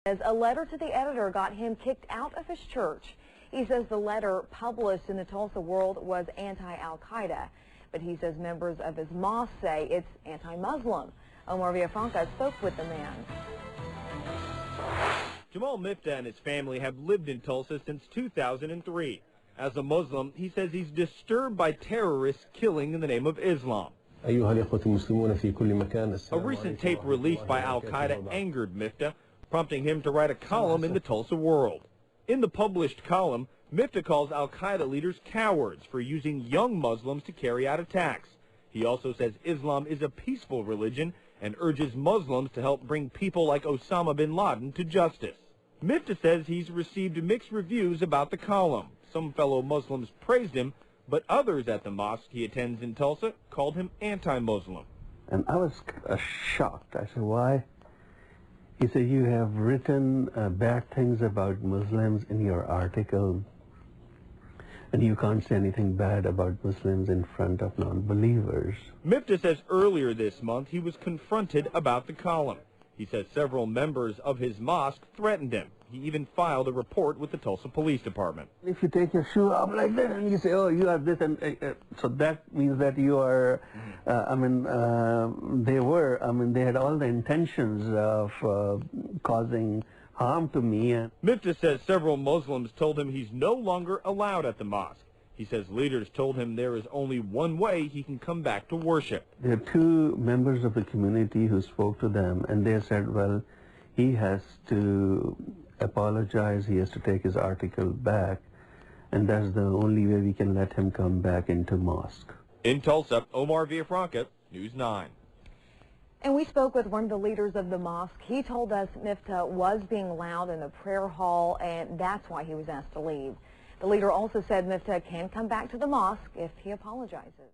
As a letter to the editor got him kicked out of his church. He says the letter published in the Tulsa World was anti-Al-Qaeda, but he says members of his mosque say it's anti-Muslim. Omar Villafranca spoke with the man. Jamal Miftah and his family have lived in Tulsa since 2003. As a Muslim, he says he's disturbed by terrorists killing in the name of Islam. A recent tape released by Al-Qaeda angered Miftah, prompting him to write a column in the Tulsa World. In the published column, Miftah calls Al-Qaeda leaders cowards for using young Muslims to carry out attacks. He also says Islam is a peaceful religion and urges Muslims to help bring people like Osama bin Laden to justice. Miftah says he's received mixed reviews about the column. Some fellow Muslims praised him, but others at the mosque he attends in Tulsa called him anti-Muslim. And I was shocked. I said, why? He said, you have written bad things about Muslims in your article, and you can't say anything bad about Muslims in front of non-believers. Miftah says earlier this month he was confronted about the column. He says several members of his mosque threatened him. He even filed a report with the Tulsa Police Department. If you take your shoe off like that and you say, oh, you are this, and so that means that you are, they had all the intentions of causing harm to me. Miftah says several Muslims told him he's no longer allowed at the mosque. He says leaders told him there is only one way he can come back to worship. There are two members of the community who spoke to them, and they said, well, he has to apologize, he has to take his article back, and that's the only way we can let him come back into mosque. In Tulsa, Omar Villafranca, News 9. And we spoke with one of the leaders of the mosque. He told us Miftah was being loud in the prayer hall, and that's why he was asked to leave. The leader also said Miftah can come back to the mosque if he apologizes.